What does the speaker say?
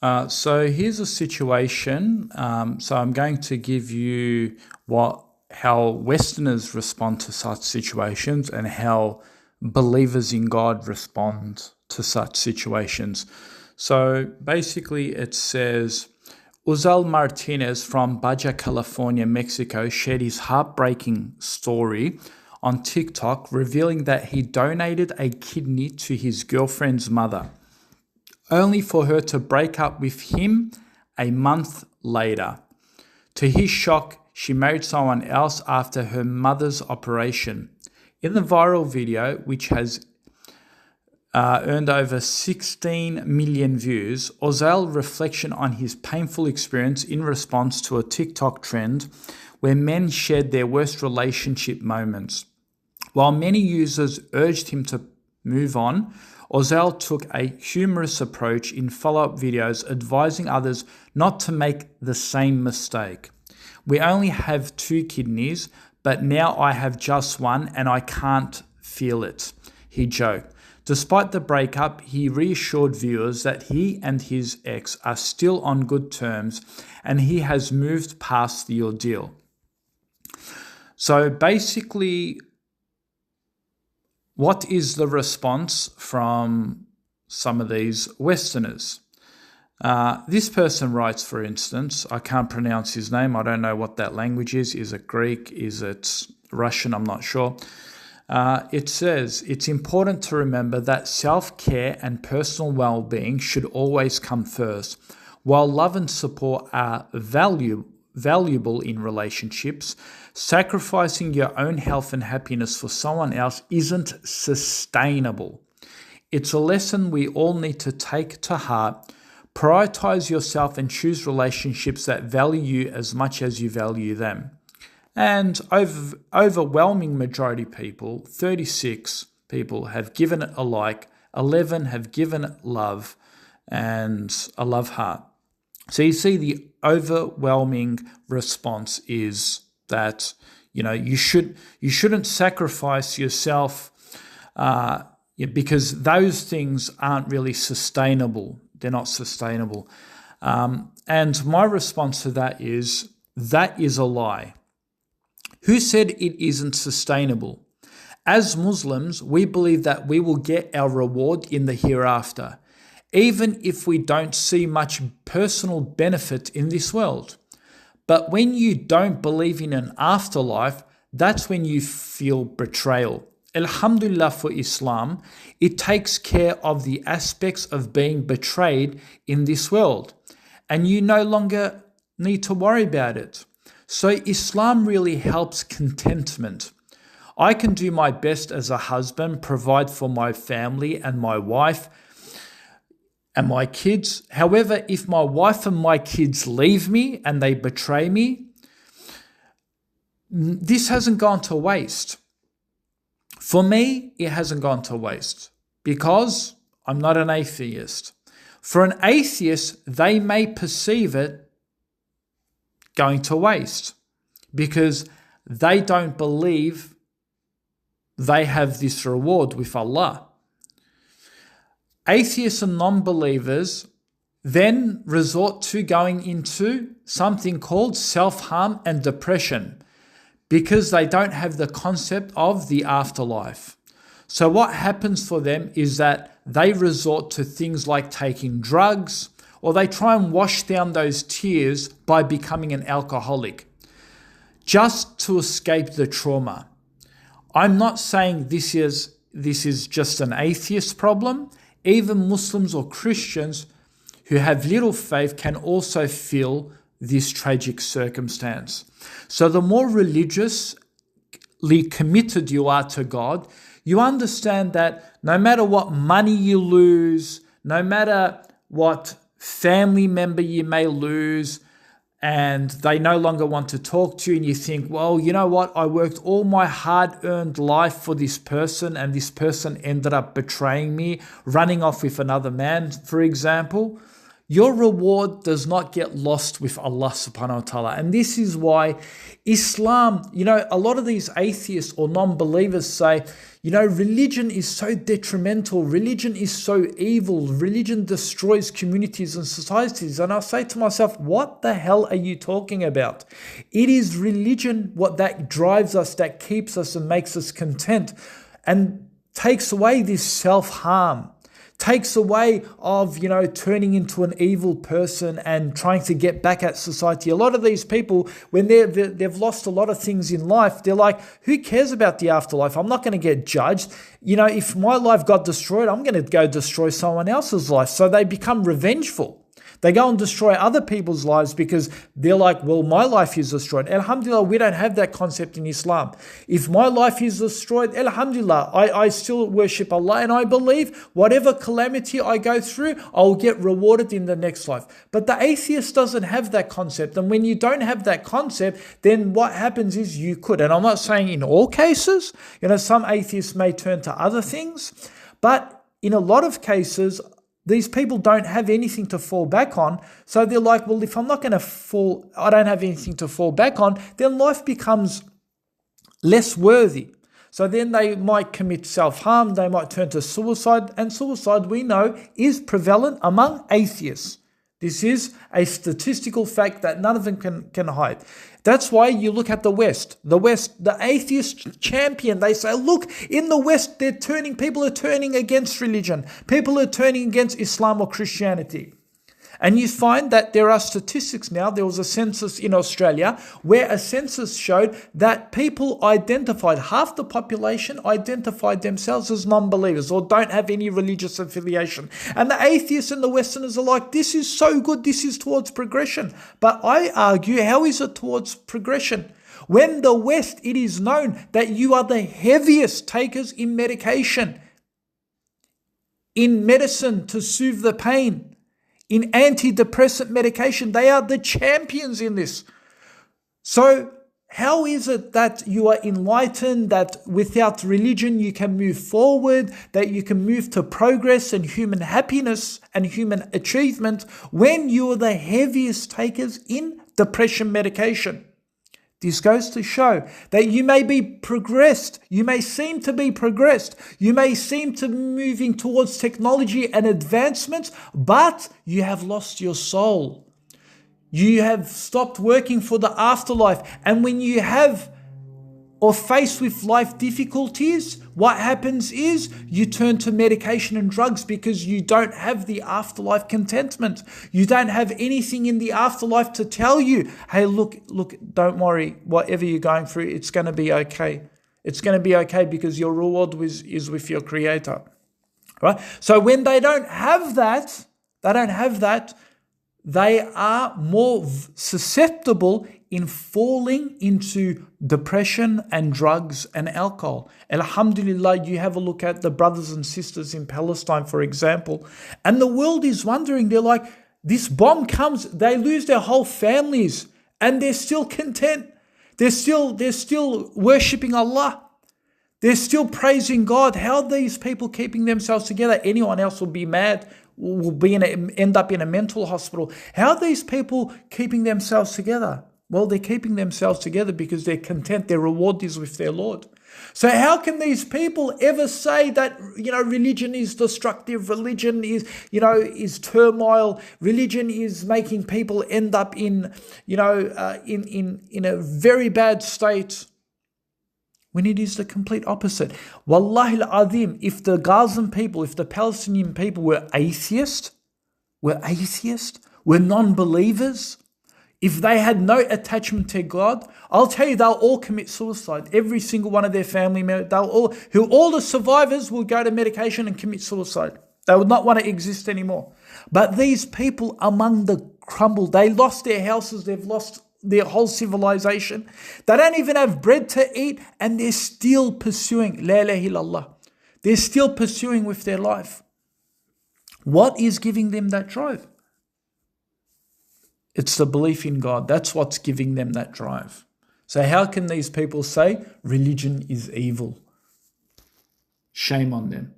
So here's a situation. So I'm going to give you how Westerners respond to such situations and how believers in God respond to such situations. So basically, it says Uzal Martinez from Baja California, Mexico, shared his heartbreaking story on TikTok, revealing that he donated a kidney to his girlfriend's mother, only for her to break up with him a month later. To his shock, she married someone else after her mother's operation. In the viral video, which has earned over 16 million views, Ozal's reflection on his painful experience in response to a TikTok trend where men shared their worst relationship moments. While many users urged him to move on, Ozal took a humorous approach in follow-up videos advising others not to make the same mistake. We only have 2 kidneys, but now I have just one and I can't feel it, he joked. Despite the breakup, he reassured viewers that he and his ex are still on good terms and he has moved past the ordeal. So basically, what is the response from some of these Westerners? This person writes, for instance, I can't pronounce his name. I don't know what that language is. Is it Greek? Is it Russian? I'm not sure. It says, it's important to remember that self-care and personal well-being should always come first. While love and support are valuable in relationships, sacrificing your own health and happiness for someone else isn't sustainable. It's a lesson we all need to take to heart. Prioritize yourself and choose relationships that value you as much as you value them. And overwhelming majority people, 36 people, have given it a like, 11 have given it love and a love heart. So you see the overwhelming response is that, you shouldn't sacrifice yourself because those things aren't really sustainable. They're not sustainable. And my response to that is a lie. Who said it isn't sustainable? As Muslims, we believe that we will get our reward in the hereafter, even if we don't see much personal benefit in this world. But when you don't believe in an afterlife, that's when you feel betrayal. Alhamdulillah for Islam, it takes care of the aspects of being betrayed in this world, and you no longer need to worry about it. So Islam really helps contentment. I can do my best as a husband, provide for my family and my wife and my kids. However, if my wife and my kids leave me and they betray me, this hasn't gone to waste. For me, it hasn't gone to waste because I'm not an atheist. For an atheist, they may perceive it going to waste because they don't believe they have this reward with Allah. Atheists and non-believers then resort to going into something called self-harm and depression because they don't have the concept of the afterlife. So what happens for them is that they resort to things like taking drugs, or they try and wash down those tears by becoming an alcoholic just to escape the trauma. I'm not saying this is just an atheist problem. Even Muslims or Christians who have little faith can also feel this tragic circumstance. So the more religiously committed you are to God, you understand that no matter what money you lose, no matter what family member you may lose, and they no longer want to talk to you, and you think, well, you know what? I worked all my hard-earned life for this person, and this person ended up betraying me, running off with another man, for example. Your reward does not get lost with Allah subhanahu wa ta'ala. And this is why Islam, a lot of these atheists or non-believers say, religion is so detrimental. Religion is so evil. Religion destroys communities and societies. And I say to myself, what the hell are you talking about? It is religion what that drives us, that keeps us and makes us content and takes away this self-harm. Takes away of, turning into an evil person and trying to get back at society. A lot of these people, when they've lost a lot of things in life, they're like, who cares about the afterlife? I'm not going to get judged. If my life got destroyed, I'm going to go destroy someone else's life. So they become revengeful. They go and destroy other people's lives because they're like, well, my life is destroyed. Alhamdulillah, we don't have that concept in Islam. If my life is destroyed, Alhamdulillah, I still worship Allah and I believe whatever calamity I go through, I'll get rewarded in the next life. But the atheist doesn't have that concept. And when you don't have that concept, then what happens is you could. And I'm not saying in all cases, some atheists may turn to other things, but in a lot of cases, these people don't have anything to fall back on. So they're like, well, if I'm not going to I don't have anything to fall back on, then life becomes less worthy. So then they might commit self-harm. They might turn to suicide. And suicide, we know, is prevalent among atheists. This is a statistical fact that none of them can hide. That's why you look at the West. The atheist champion, they say, look, in the West, people are turning against religion. People are turning against Islam or Christianity. And you find that there are statistics now. There was a census in Australia where a census showed that half the population identified themselves as non-believers or don't have any religious affiliation. And the atheists and the Westerners are like, this is so good. This is towards progression. But I argue, how is it towards progression? When the West, it is known that you are the heaviest takers in medication, in medicine to soothe the pain, in antidepressant medication. They are the champions in this. So how is it that you are enlightened, that without religion you can move forward, that you can move to progress and human happiness and human achievement when you are the heaviest takers in depression medication? This goes to show that you may be progressed, you may seem to be progressed, you may seem to be moving towards technology and advancements, but you have lost your soul. You have stopped working for the afterlife. And when you have or faced with life difficulties, what happens is you turn to medication and drugs because you don't have the afterlife contentment. You don't have anything in the afterlife to tell you, hey, look, don't worry, whatever you're going through, it's going to be okay. It's going to be okay because your reward is with your Creator. Right? So when they don't have that, they are more susceptible in falling into depression and drugs and alcohol. Alhamdulillah, you have a look at the brothers and sisters in Palestine, for example, and the world is wondering, they're like, this bomb comes, they lose their whole families, and they're still content. They're still worshipping Allah. They're still praising God. How are these people keeping themselves together? Anyone else will be mad, will end up in a mental hospital. How are these people keeping themselves together? Well, they're keeping themselves together because they're content. Their reward is with their Lord. So how can these people ever say that, religion is destructive, religion is turmoil, religion is making people end up in a very bad state, when it is the complete opposite? Wallahi al-azim, if the Gazan people, if the Palestinian people were atheists, were non-believers, if they had no attachment to God, I'll tell you, they'll all commit suicide. Every single one of their family members, all the survivors will go to medication and commit suicide. They would not want to exist anymore. But these people among the crumble, they lost their houses, they've lost their whole civilization. They don't even have bread to eat, and they're still pursuing La ilaha illallah. They're still pursuing with their life. What is giving them that drive? It's the belief in God. That's what's giving them that drive. So how can these people say religion is evil? Shame on them.